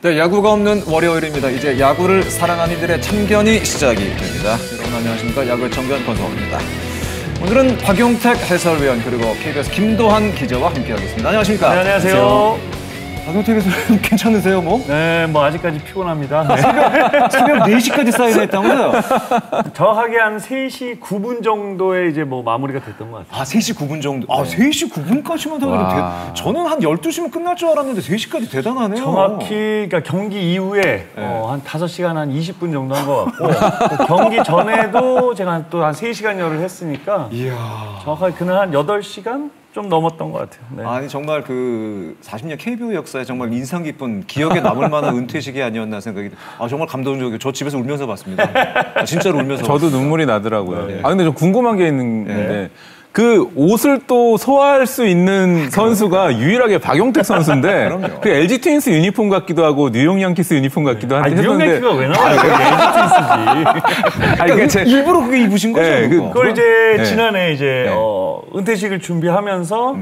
네, 야구가 없는 월요일입니다. 이제 야구를 사랑하는 이들의 참견이 시작이 됩니다. 여러분 안녕하십니까? 야구의 참견 권성호입니다. 오늘은 박용택 해설위원 그리고 KBS 김도한 기자와 함께하겠습니다. 안녕하십니까? 네, 안녕하세요. 박용택 해설위원 괜찮으세요, 뭐? 네, 뭐 아직까지 피곤합니다. 네. 새벽 4시까지 사인했다고요? 정확하게 한 3시 9분 정도에 이제 뭐 마무리가 됐던 것 같아요. 아, 3시 9분 정도? 아, 3시 9분까지만 하면 저는 한 12시면 끝날 줄 알았는데 3시까지 대단하네요. 정확히 그러니까 경기 이후에 한 5시간 한 20분 정도 한 것 같고 경기 전에도 제가 또 한 3시간여를 했으니까 이야. 정확하게 그날 한 8시간? 좀 넘었던 것 같아요. 네. 아니 정말 그 40년 KBO 역사에 정말 인상 깊은 기억에 남을 만한 은퇴식이 아니었나 생각이 정말 감동적이고 저 집에서 울면서 봤습니다. 진짜로 울면서 저도 봤어요. 눈물이 나더라고요. 네. 근데 좀 궁금한 게 있는데 그 옷을 또 소화할 수 있는 선수가 유일하게 박용택 선수인데 그럼요. 그 LG 트윈스 유니폼 같기도 하고 뉴욕 양키스 유니폼 같기도 한데 뉴욕 양키스가 왜 나와요? 그러니까 일부러 그게 입으신 거죠? 네, 그걸 이제 네. 지난해 이제 네. 은퇴식을 준비하면서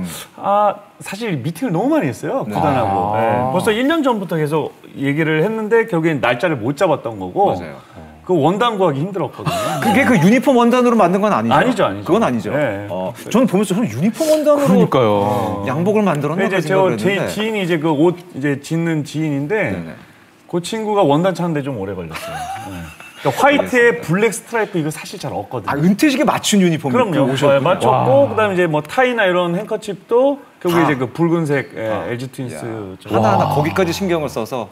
사실 미팅을 너무 많이 했어요. 구단하고. 네. 벌써 1년 전부터 계속 얘기를 했는데 결국엔 날짜를 못 잡았던 거고. 맞아요. 그 원단 구하기 힘들었거든요. 그게 그 유니폼 원단으로 만든 건 아니죠? 아니죠. 그건 아니죠. 네. 저는 보면서 유니폼 원단으로 그러니까요. 양복을 만들었나 이제 제 지인이 이제 그 옷 이제 짓는 지인인데 네네. 그 친구가 원단 찾는데 좀 오래 걸렸어요. 네. 그러니까 화이트에 블랙 스트라이프 이거 사실 잘 없거든요. 은퇴식에 맞춘 유니폼 그럼요. 오셨군요. 맞췄고 그다음에 이제 뭐 타이나 이런 행커칩도 결국에 이제 그 붉은색 LG 트윈스 하나하나 거기까지 신경을 써서.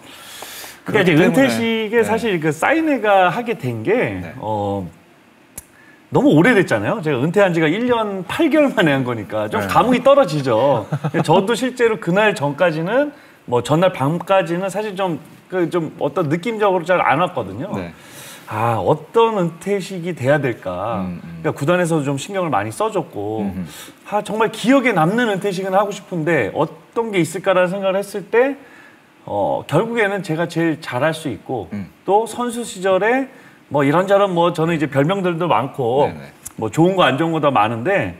그러니까 이제 은퇴식에 사실 그 사인회가 하게 된 게 너무 오래됐잖아요. 제가 은퇴한 지가 1년 8개월 만에 한 거니까 좀 감흥이 떨어지죠. 저도 실제로 그날 전까지는 뭐 전날 밤까지는 사실 좀 어떤 느낌적으로 잘 안 왔거든요. 네. 어떤 은퇴식이 돼야 될까. 그러니까 구단에서도 좀 신경을 많이 써줬고 정말 기억에 남는 은퇴식은 하고 싶은데 어떤 게 있을까라는 생각을 했을 때 결국에는 제가 제일 잘할 수 있고 또 선수 시절에 뭐 이런저런 뭐 저는 이제 별명들도 많고 네네. 뭐 좋은 거 안 좋은 거 다 많은데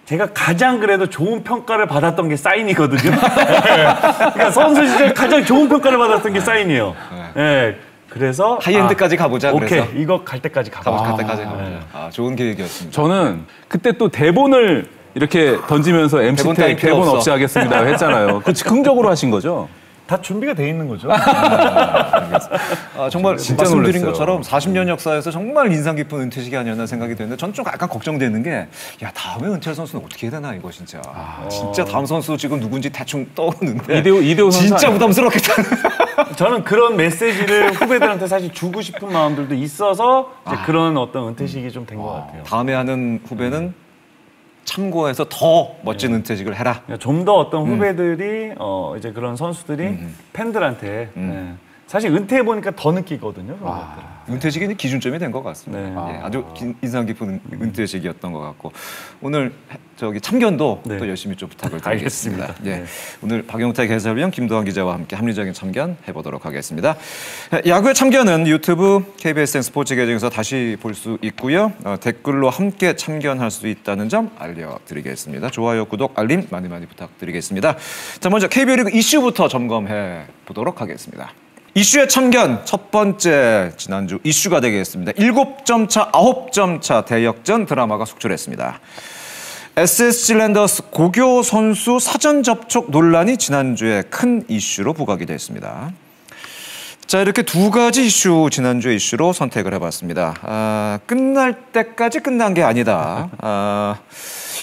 제가 가장 그래도 좋은 평가를 받았던 게 사인이거든요. 그러니까 선수 시절 가장 좋은 평가를 받았던 게 사인이에요. 네. 그래서 하이엔드까지 가보자. 오케이. 그래서. 이거 갈 때까지 가보자. 갈 때까지 가보자. 좋은 계획이었습니다. 저는 그때 또 대본을 이렇게 던지면서 MC 때 대본 없이 하겠습니다 했잖아요. 그 즉흥적으로 하신 거죠? 다 준비가 돼 있는 거죠. 정말 진짜 말씀드린 놀랐어요. 것처럼 40년 역사에서 정말 인상 깊은 은퇴식이 아니었나 생각이 되는데 전 좀 약간 걱정되는 게 다음에 은퇴할 선수는 어떻게 해야 되나 이거 진짜. 진짜 다음 선수 지금 누군지 대충 떠오르는데 이대호 선수 진짜 부담스럽겠다. 저는 그런 메시지를 후배들한테 사실 주고 싶은 마음들도 있어서 이제 그런 어떤 은퇴식이 좀 된 것 같아요. 다음에 하는 후배는 참고해서 더 멋진 은퇴식을 해라. 좀 더 어떤 후배들이 이제 그런 선수들이 팬들한테 사실 은퇴해 보니까 더 느끼거든요. 그런 것들을. 은퇴식이 기준점이 된 것 같습니다. 네. 아주 인상 깊은 은퇴식이었던 것 같고 오늘 참견도 또 열심히 좀 부탁을 드리겠습니다. 알겠습니다. 예. 오늘 박용택 해설위원 김도한 기자와 함께 합리적인 참견 해보도록 하겠습니다. 야구의 참견은 유튜브 KBSN 스포츠 계정에서 다시 볼 수 있고요. 댓글로 함께 참견할 수 있다는 점 알려드리겠습니다. 좋아요, 구독, 알림 많이 부탁드리겠습니다. 자, 먼저 KBO 리그 이슈부터 점검해 보도록 하겠습니다. 이슈의 참견 첫 번째 지난주 이슈가 되겠습니다. 7점 차, 9점 차 대역전 드라마가 속출했습니다. SSG 랜더스 고교 선수 사전 접촉 논란이 지난주에 큰 이슈로 부각이 됐습니다. 자, 이렇게 두 가지 이슈 지난주의 이슈로 선택을 해봤습니다. 끝날 때까지 끝난 게 아니다.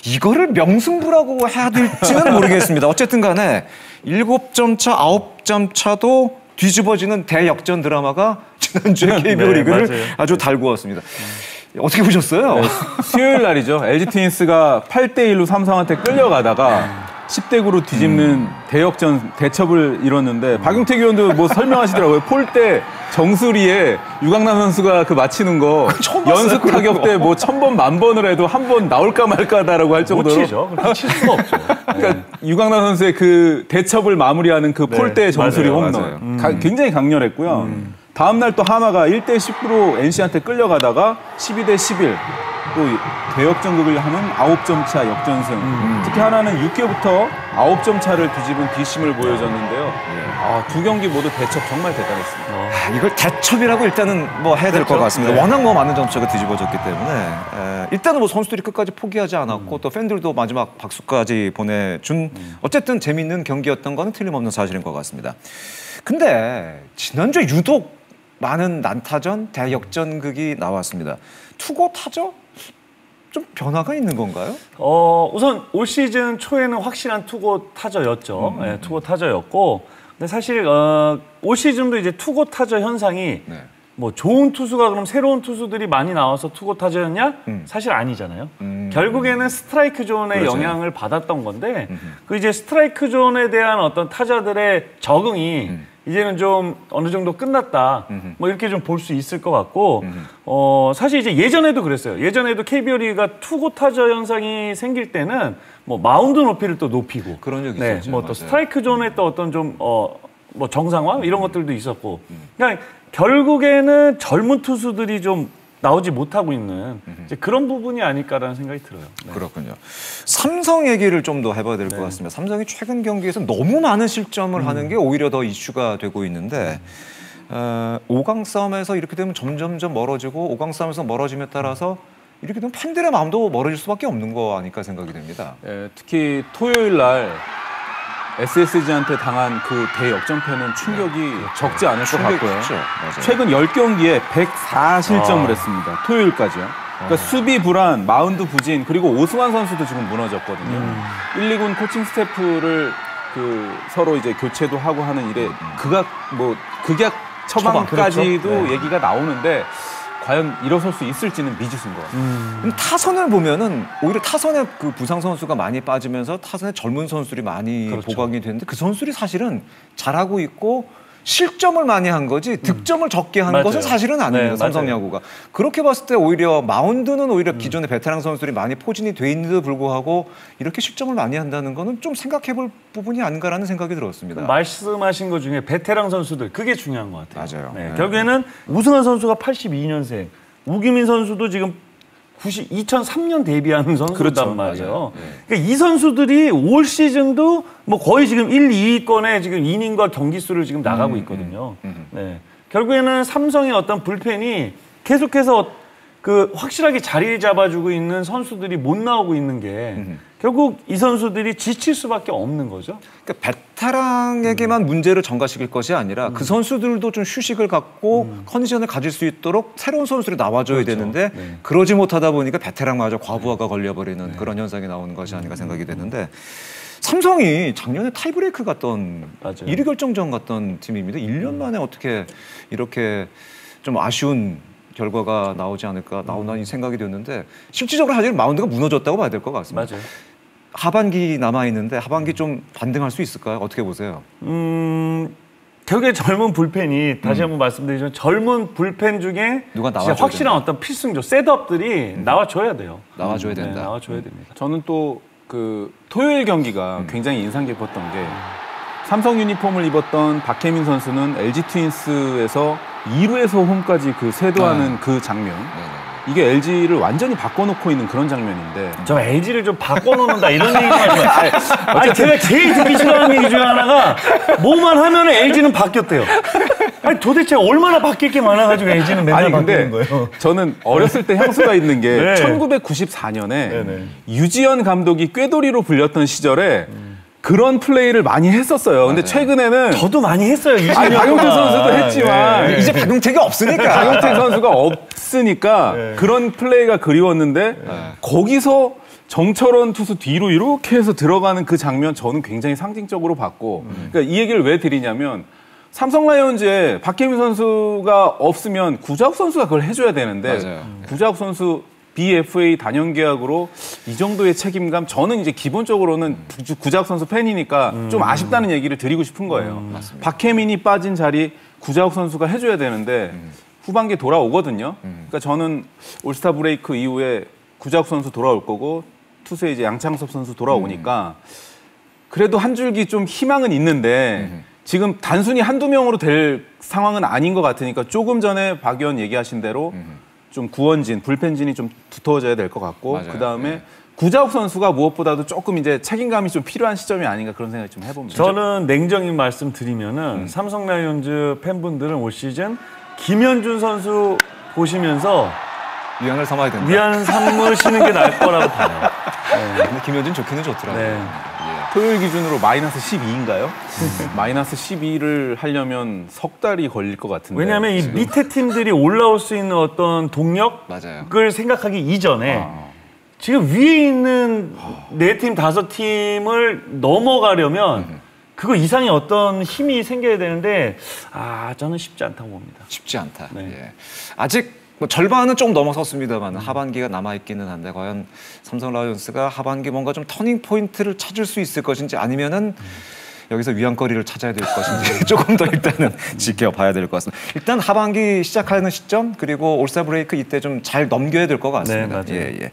이거를 명승부라고 해야 될지는 모르겠습니다. 어쨌든 간에 7점 차, 9점 차도 뒤집어지는 대역전 드라마가 지난주에 KBO 리그를 아주 달구었습니다. 어떻게 보셨어요? 네, 수요일 날이죠. LG 트윈스가 8대1로 삼성한테 끌려가다가 10대 9로 뒤집는 대역전 대첩을 이뤘는데 박용택 의원도 뭐 설명하시더라고요. 폴대 정수리에 유강남 선수가 그 맞히는 거 연습 타격 때 뭐 1000번, 10,000번을 해도 한 번 나올까 말까다라고 할 정도로 못 치죠. 그렇게 칠 수가 없죠. 그러니까 유강남 선수의 그 대첩을 마무리하는 그 폴대 정수리 홈런 굉장히 강렬했고요. 다음 날 또 하나가 1대 19로 NC한테 끌려가다가 12대 11 또 대역전극을 하는 9점 차 역전승. 특히 하나는 6회부터 9점 차를 뒤집은 뒷심을 보여줬는데요. 두 경기 모두 대첩 정말 대단했습니다. 이걸 대첩이라고 일단은 뭐 해야 될 것 같습니다. 네. 워낙 뭐 많은 점차가 뒤집어졌기 때문에 일단은 뭐 선수들이 끝까지 포기하지 않았고 또 팬들도 마지막 박수까지 보내준 어쨌든 재미있는 경기였던 거는 틀림없는 사실인 것 같습니다. 근데 지난주에 유독 많은 난타전, 대역전극이 나왔습니다. 투고 타죠? 좀 변화가 있는 건가요? 우선 올 시즌 초에는 확실한 투고 타저였죠. 네, 투고 타저였고, 근데 사실 올 시즌도 이제 투고 타저 현상이 네. 뭐 좋은 투수가 그럼 새로운 투수들이 많이 나와서 투고 타저였냐? 사실 아니잖아요. 결국에는 스트라이크 존의 그렇죠. 영향을 받았던 건데 그 이제 스트라이크 존에 대한 어떤 타자들의 적응이 이제는 좀 어느 정도 끝났다. 뭐 이렇게 좀 볼 수 있을 것 같고 사실 이제 예전에도 그랬어요. 예전에도 KBO 리그가 투고 타저 현상이 생길 때는 뭐 마운드 높이를 또 높이고 그런 적이 네, 있었죠. 뭐 또 맞아요. 스트라이크 존의 또 어떤 좀 뭐 정상화 이런 것들도 있었고 그러니까 결국에는 젊은 투수들이 좀 나오지 못하고 있는 이제 그런 부분이 아닐까라는 생각이 들어요. 네. 그렇군요. 삼성 얘기를 좀 더 해봐야 될 것 같습니다. 삼성이 최근 경기에서 너무 많은 실점을 하는 게 오히려 더 이슈가 되고 있는데 5강 싸움에서 이렇게 되면 점점점 멀어지고 5강 싸움에서 멀어짐에 따라서 이렇게 되면 팬들의 마음도 멀어질 수밖에 없는 거 아닐까 생각이 됩니다. 특히 토요일 날 SSG한테 당한 그 대역전패는 충격이 적지 않을 것 같고요. 크죠. 맞아요. 최근 10경기에 104실점을 했습니다. 토요일까지요. 그러니까 수비 불안, 마운드 부진, 그리고 오승환 선수도 지금 무너졌거든요. 1, 2군 코칭 스태프를 서로 이제 교체도 하고 하는 일에 극약 처방까지도 그렇죠. 네. 얘기가 나오는데 과연 일어설 수 있을지는 미지수인 것 같습니다. 타선을 보면은 오히려 타선에 그 부상 선수가 많이 빠지면서 타선에 젊은 선수들이 많이 그렇죠. 보강이 되는데 그 선수들이 사실은 잘하고 있고 실점을 많이 한 거지 득점을 적게 한 맞아요. 것은 사실은 아닙니다. 네, 삼성 맞아요. 야구가. 그렇게 봤을 때 오히려 마운드는 오히려 기존의 베테랑 선수들이 많이 포진이 돼 있는데도 불구하고 이렇게 실점을 많이 한다는 거는 좀 생각해 볼 부분이 아닌가라는 생각이 들었습니다. 말씀하신 것 중에 베테랑 선수들 그게 중요한 것 같아요. 맞아요. 네, 네. 결국에는 우승환 선수가 82년생, 우기민 선수도 지금 2003년 데뷔하는 선수단 그렇죠. 말이에요. 맞아요. 네. 그러니까 이 선수들이 올 시즌도 뭐 거의 지금 1, 2위권에 지금 이닝과 경기 수를 지금 나가고 있거든요. 네. 결국에는 삼성의 어떤 불펜이 계속해서 그 확실하게 자리를 잡아주고 있는 선수들이 못 나오고 있는 게 결국 이 선수들이 지칠 수밖에 없는 거죠. 그러니까 베테랑에게만 문제를 전가시킬 것이 아니라 그 선수들도 좀 휴식을 갖고 컨디션을 가질 수 있도록 새로운 선수들이 나와줘야 되는데 네. 그러지 못하다 보니까 베테랑마저 과부하가 걸려버리는 그런 현상이 나오는 것이 아닌가 생각이 되는데 삼성이 작년에 타이브레이크 갔던 맞아요. 1위 결정전 갔던 팀입니다. 1년 만에 어떻게 이렇게 좀 아쉬운 결과가 나오지 않을까 나오나 이 생각이 되었는데 실질적으로 사실 마운드가 무너졌다고 봐야 될 것 같습니다. 맞아요. 하반기 남아있는데 하반기 좀 반등할 수 있을까요? 어떻게 보세요? 결국에 젊은 불펜이 다시 한번 말씀드리지만 젊은 불펜 중에 누가 진짜 나와줘야 확실한 된다. 어떤 필승조 셋업들이 나와줘야 돼요. 나와줘야 된다. 네, 나와줘야 됩니다. 저는 또 그 토요일 경기가 굉장히 인상 깊었던 게 삼성 유니폼을 입었던 박혜민 선수는 LG 트윈스에서 2루에서 홈까지 그 세도하는 그 장면. 이게 LG를 완전히 바꿔놓고 있는 그런 장면인데 저 LG를 좀 바꿔놓는다 이런 얘기 좀 하지 마세요. 아니 제가 제일 듣기 싫어하는 얘기 중에 하나가 뭐만 하면 LG는 바뀌었대요. 아니 도대체 얼마나 바뀔 게 많아가지고 LG는 맨날 아니 근데 바뀌는 거예요. 저는 어렸을 때 향수가 있는 게 네. 1994년에 네네. 유지현 감독이 꾀돌이로 불렸던 시절에 그런 플레이를 많이 했었어요. 근데 최근에는 저도 많이 했어요. 아니, 박용택 선수도 했지만 네. 이제 박용택이 없으니까. 박용택 선수가 없으니까 그런 플레이가 그리웠는데 거기서 정철원 투수 뒤로 이렇게 해서 들어가는 그 장면 저는 굉장히 상징적으로 봤고 그러니까 이 얘기를 왜 드리냐면 삼성 라이온즈에 박혜민 선수가 없으면 구자욱 선수가 그걸 해줘야 되는데 맞아요. 구자욱 선수 BFA 단연 계약으로 이 정도의 책임감 저는 이제 기본적으로는 구자욱 선수 팬이니까 좀 아쉽다는 얘기를 드리고 싶은 거예요. 박혜민이 빠진 자리 구자욱 선수가 해줘야 되는데 후반기에 돌아오거든요. 그러니까 저는 올스타 브레이크 이후에 구자욱 선수 돌아올 거고 투수에 이제 양창섭 선수 돌아오니까 그래도 한 줄기 좀 희망은 있는데 지금 단순히 한두 명으로 될 상황은 아닌 것 같으니까 조금 전에 박 의원 얘기하신 대로 좀 구원진, 불펜진이 좀 두터워져야 될 것 같고 맞아요. 그다음에 네. 구자욱 선수가 무엇보다도 조금 이제 책임감이 좀 필요한 시점이 아닌가 그런 생각이 좀 해봅니다. 저는 냉정히 말씀드리면은 삼성 라이온즈 팬분들은 올 시즌 김현준 선수 보시면서 위안을 삼아야 된다. 위안 삼으시는 게 나을 거라고 봐요. 근데 김현준 좋기는 좋더라고요. 네. 예. 토요일 기준으로 마이너스 12인가요? 마이너스 12를 하려면 석 달이 걸릴 것 같은데. 왜냐하면 이 밑에 팀들이 올라올 수 있는 어떤 동력을 맞아요. 생각하기 이전에 지금 위에 있는 4팀, 5팀을 넘어가려면 그거 이상의 어떤 힘이 생겨야 되는데 저는 쉽지 않다고 봅니다. 쉽지 않다. 네. 예. 아직 뭐 절반은 좀 넘어섰습니다만 하반기가 남아있기는 한데 과연 삼성 라이온스가 하반기 뭔가 좀 터닝 포인트를 찾을 수 있을 것인지 아니면은 여기서 위안거리를 찾아야 될 것인지 조금 더 일단은 지켜봐야 될 것 같습니다. 일단 하반기 시작하는 시점 그리고 올스타 브레이크 이때 좀 잘 넘겨야 될 것 같습니다. 네, 맞아요. 예.